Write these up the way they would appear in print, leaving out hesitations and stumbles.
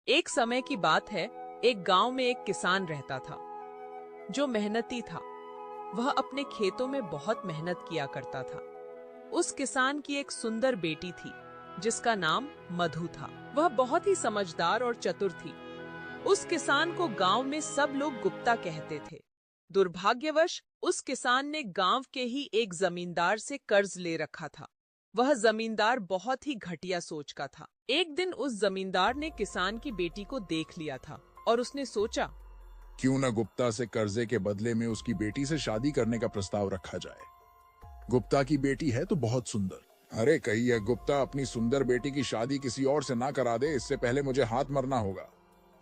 एक समय की बात है, एक गांव में एक किसान रहता था जो मेहनती था। वह अपने खेतों में बहुत मेहनत किया करता था। उस किसान की एक सुंदर बेटी थी जिसका नाम मधु था। वह बहुत ही समझदार और चतुर थी। उस किसान को गांव में सब लोग गुप्ता कहते थे। दुर्भाग्यवश उस किसान ने गांव के ही एक जमींदार से कर्ज ले रखा था। वह जमींदार बहुत ही घटिया सोच का था। एक दिन उस जमींदार ने किसान की बेटी को देख लिया था और उसने सोचा, क्यों न गुप्ता से कर्जे के बदले में उसकी बेटी से शादी करने का प्रस्ताव रखा जाए। गुप्ता की बेटी है तो बहुत सुंदर। अरे कहीं यह गुप्ता अपनी सुंदर बेटी की शादी किसी और से ना करा दे, इससे पहले मुझे हाथ मरना होगा।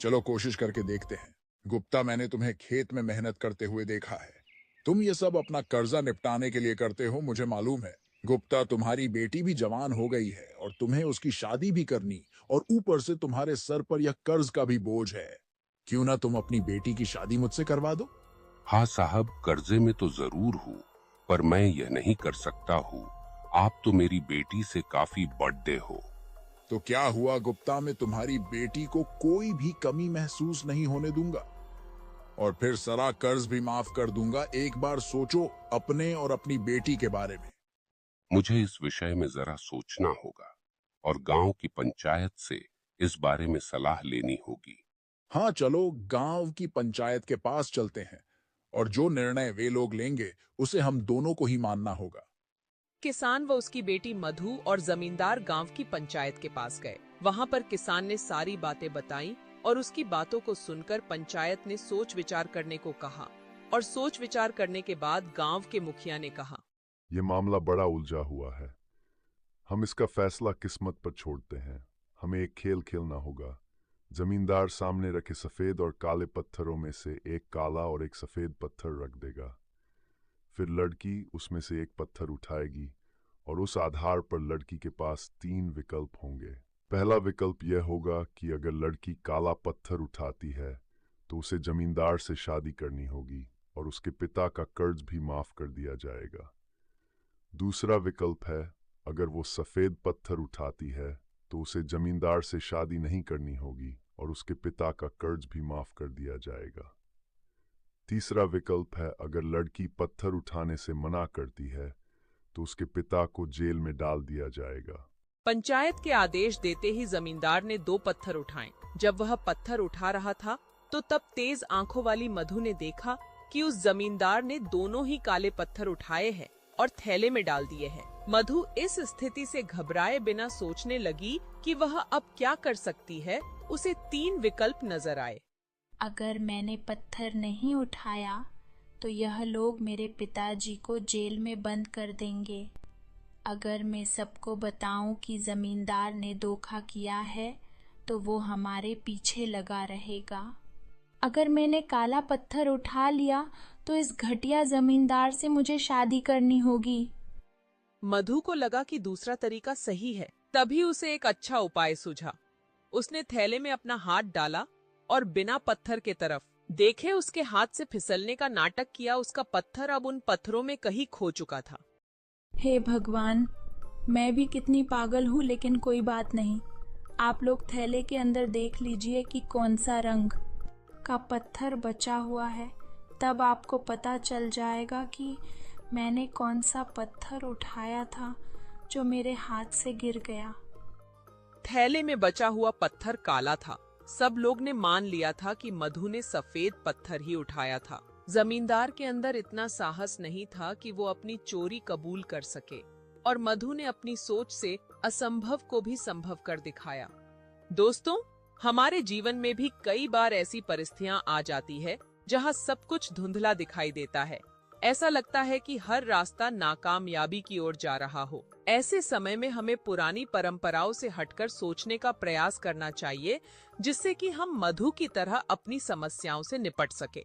चलो कोशिश करके देखते हैं। गुप्ता, मैंने तुम्हें खेत में मेहनत करते हुए देखा है। तुम ये सब अपना कर्जा निपटाने के लिए करते हो, मुझे मालूम है। गुप्ता, तुम्हारी बेटी भी जवान हो गई है और तुम्हें उसकी शादी भी करनी, और ऊपर से तुम्हारे सर पर यह कर्ज का भी बोझ है। क्यों ना तुम अपनी बेटी की शादी मुझसे करवा दो। हाँ साहब, कर्जे में तो जरूर हूँ, पर मैं यह नहीं कर सकता हूँ। आप तो मेरी बेटी से काफी बड़े हो। तो क्या हुआ गुप्ता, मैं तुम्हारी बेटी को कोई भी कमी महसूस नहीं होने दूंगा और फिर सारा कर्ज भी माफ कर दूंगा। एक बार सोचो अपने और अपनी बेटी के बारे में। मुझे इस विषय में जरा सोचना होगा और गांव की पंचायत से इस बारे में सलाह लेनी होगी। हाँ चलो, गांव की पंचायत के पास चलते हैं और जो निर्णय वे लोग लेंगे उसे हम दोनों को ही मानना होगा। किसान व उसकी बेटी मधु और जमींदार गांव की पंचायत के पास गए। वहां पर किसान ने सारी बातें बताई और उसकी बातों को सुनकर पंचायत ने सोच विचार करने को कहा। और सोच विचार करने के बाद गांव के मुखिया ने कहा, ये मामला बड़ा उलझा हुआ है। हम इसका फैसला किस्मत पर छोड़ते हैं। हमें एक खेल खेलना होगा। जमींदार सामने रखे सफेद और काले पत्थरों में से एक काला और एक सफेद पत्थर रख देगा। फिर लड़की उसमें से एक पत्थर उठाएगी और उस आधार पर लड़की के पास 3 विकल्प होंगे। पहला विकल्प यह होगा कि अगर लड़की काला पत्थर उठाती है तो उसे जमींदार से शादी करनी होगी और उसके पिता का कर्ज भी माफ कर दिया जाएगा। दूसरा विकल्प है, अगर वो सफेद पत्थर उठाती है तो उसे जमींदार से शादी नहीं करनी होगी और उसके पिता का कर्ज भी माफ कर दिया जाएगा। तीसरा विकल्प है, अगर लड़की पत्थर उठाने से मना करती है तो उसके पिता को जेल में डाल दिया जाएगा। पंचायत के आदेश देते ही जमींदार ने 2 पत्थर उठाए। जब वह पत्थर उठा रहा था तो तब तेज आंखों वाली मधु ने देखा कि उस जमींदार ने दोनों ही काले पत्थर उठाए हैं और थैले में डाल दिए हैं। मधु इस स्थिति से घबराए बिना सोचने लगी कि वह अब क्या कर सकती है। उसे 3 विकल्प नजर आए। अगर मैंने पत्थर नहीं उठाया तो यह लोग मेरे पिताजी को जेल में बंद कर देंगे। अगर मैं सबको बताऊं कि जमींदार ने धोखा किया है तो वो हमारे पीछे लगा रहेगा। अगर मैंने काला पत्थर उठा लिया तो इस घटिया जमींदार से मुझे शादी करनी होगी। मधु को लगा कि दूसरा तरीका सही है। तभी उसे एक अच्छा उपाय सूझा। उसने थैले में अपना हाथ डाला और बिना पत्थर के तरफ देखे उसके हाथ से फिसलने का नाटक किया। उसका पत्थर अब उन पत्थरों में कहीं खो चुका था। हे भगवान, मैं भी कितनी पागल हूँ, लेकिन कोई बात नहीं। आप लोग थैले के अंदर देख लीजिए कि कौन सा रंग का पत्थर बचा हुआ है, तब आपको पता चल जाएगा कि मैंने कौन सा पत्थर उठाया था जो मेरे हाथ से गिर गया। थैले में बचा हुआ पत्थर काला था। सब लोग ने मान लिया था कि मधु ने सफेद पत्थर ही उठाया था। जमींदार के अंदर इतना साहस नहीं था कि वो अपनी चोरी कबूल कर सके और मधु ने अपनी सोच से असंभव को भी संभव कर दिखाया। दोस्तों, हमारे जीवन में भी कई बार ऐसी परिस्थितियां आ जाती है जहां सब कुछ धुंधला दिखाई देता है। ऐसा लगता है कि हर रास्ता नाकामयाबी की ओर जा रहा हो। ऐसे समय में हमें पुरानी परंपराओं से हटकर सोचने का प्रयास करना चाहिए, जिससे कि हम मधु की तरह अपनी समस्याओं से निपट सके।